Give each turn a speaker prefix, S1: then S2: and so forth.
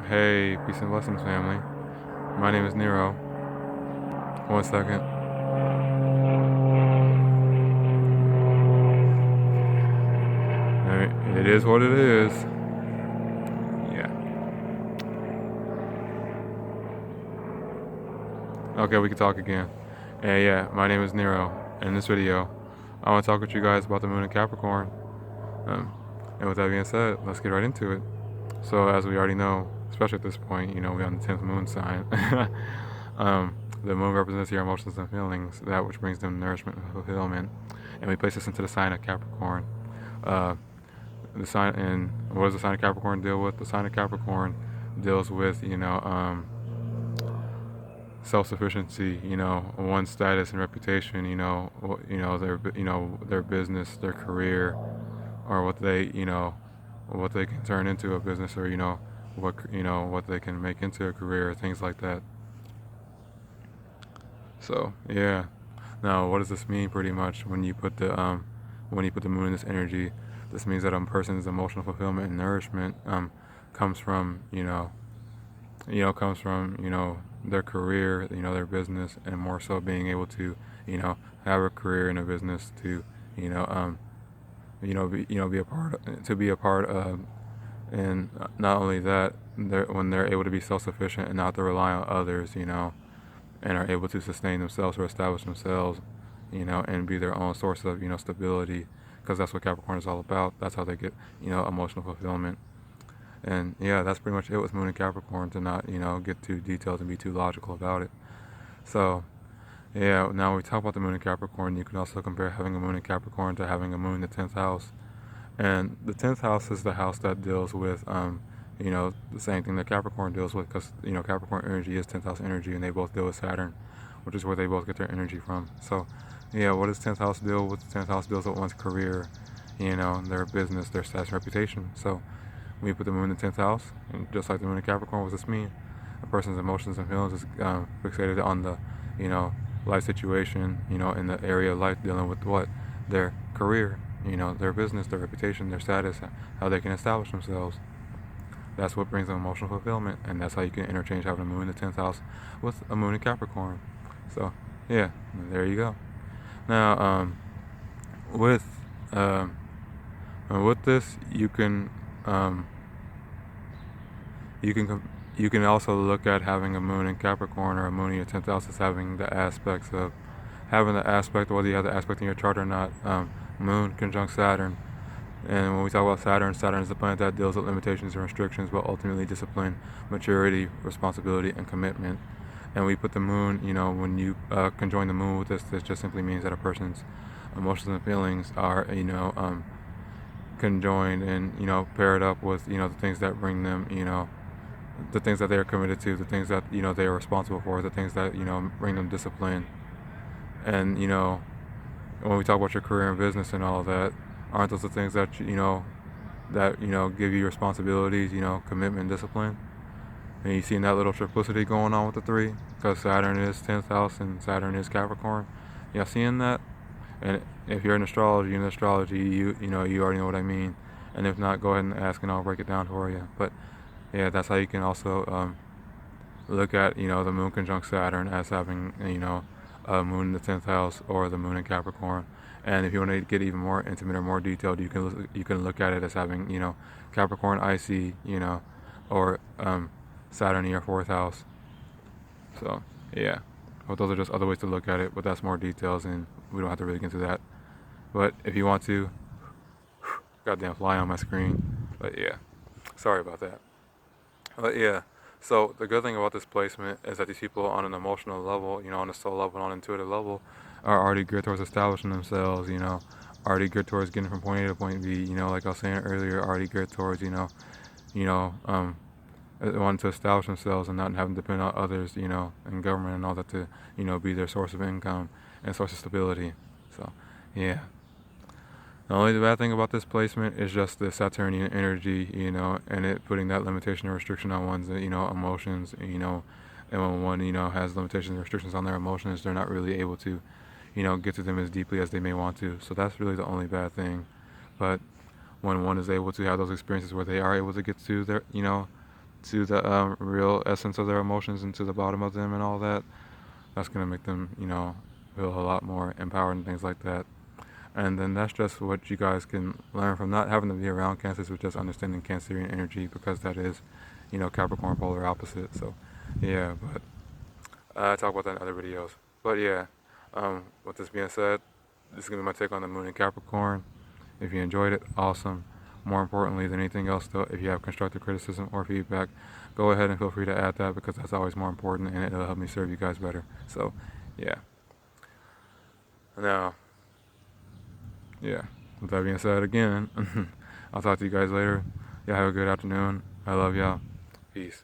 S1: Hey, peace and blessings, family. My name is Nero. One second. Alright, it is what it is. Yeah. Okay, we can talk again. And yeah, my name is Nero. And in this video, I want to talk with you guys about the moon in Capricorn. Um, and with that being said, let's get right into it. So, as we already know, especially at this point, we're on the 10th moon sign. The moon represents your emotions and feelings, that which brings them nourishment and fulfillment. And we place this into the sign of Capricorn. Uh, the sign and what does the sign of Capricorn deal with? The sign of Capricorn deals with self-sufficiency, one's status and reputation, their business, their career, or what they can turn into a business, or what they can make into a career, things like that. So yeah. Now, what does this mean? Pretty much, when you put the moon in this energy, this means that a person's emotional fulfillment and nourishment comes from their career, their business, and more so being able to have a career in a business to you know um be a part of. And not only that, when they're able to be self-sufficient and not to rely on others, and are able to sustain themselves or establish themselves, and be their own source of, stability, because that's what Capricorn is all about. That's how they get, emotional fulfillment. And yeah, that's pretty much it with Moon and Capricorn, to not, get too detailed and be too logical about it. So yeah, now when we talk about the Moon in Capricorn, you can also compare having a Moon in Capricorn to having a Moon in the 10th house. And the 10th house is the house that deals with, the same thing that Capricorn deals with, because, Capricorn energy is 10th house energy, and they both deal with Saturn, which is where they both get their energy from. So, yeah, what does 10th house deal with? The 10th house deals with one's career, their business, their status, reputation. So, when you put the moon in the 10th house, and just like the moon in Capricorn, what does this mean? A person's emotions and feelings is fixated on the, you know, life situation, in the area of life dealing with what? Their career, their business, their reputation, their status, how they can establish themselves. That's what brings them emotional fulfillment, and that's how you can interchange having a moon in the 10th house with a moon in Capricorn. So, yeah, there you go. Now, with um, with this, um, you can you can also look at having a moon in Capricorn or a moon in your 10th house as having the aspects of having the aspect, whether you have the aspect in your chart or not. Moon conjunct Saturn. And when we talk about Saturn, Saturn is the planet that deals with limitations and restrictions, but ultimately discipline, maturity, responsibility, and commitment. And we put the moon, when you conjoin the moon with this just simply means that a person's emotions and feelings are, conjoined and, paired up with, the things that bring them, the things that they are committed to, the things that, they are responsible for, the things that, bring them discipline. And, when we talk about your career and business and all of that, aren't those the things that give you responsibilities, commitment, discipline? And you seen that little triplicity going on with the three, because Saturn is 10th house and Saturn is Capricorn. Yeah, seeing that. And if you're in astrology, you already know what I mean. And if not, go ahead and ask, and I'll break it down for you. But yeah, that's how you can also look at the moon conjunct Saturn as having a moon in the 10th house or the moon in Capricorn. And if you want to get even more intimate or more detailed, you can look at it as having Capricorn IC, or Saturn in your 4th house. So yeah, but those are just other ways to look at it. But that's more details, and we don't have to really get into that. But if you want to, goddamn fly on my screen. But yeah, sorry about that. But yeah, so the good thing about this placement is that these people on an emotional level, on a soul level, on an intuitive level, are already geared towards establishing themselves, already geared towards getting from point A to point B, like I was saying earlier, already geared towards, you know, um, wanting to establish themselves and not having to depend on others, and government and all that to, be their source of income and source of stability. So, yeah. The only bad thing about this placement is just the Saturnian energy, and it putting that limitation or restriction on one's, emotions, and when one, has limitations and restrictions on their emotions, they're not really able to, get to them as deeply as they may want to. So that's really the only bad thing. But when one is able to have those experiences where they are able to get to their, to the real essence of their emotions and to the bottom of them and all that, that's going to make them, feel a lot more empowered and things like that. And then that's just what you guys can learn from not having to be around Cancers, but just understanding Cancerian energy, because that is, Capricorn polar opposite. So, yeah, but I talk about that in other videos. But yeah, with this being said, this is going to be my take on the moon in Capricorn. If you enjoyed it, awesome. More importantly than anything else, though, if you have constructive criticism or feedback, go ahead and feel free to add that, because that's always more important and it'll help me serve you guys better. So, yeah. Now, yeah, with that being said, again, I'll talk to you guys later. Y'all have a good afternoon. I love y'all. Peace.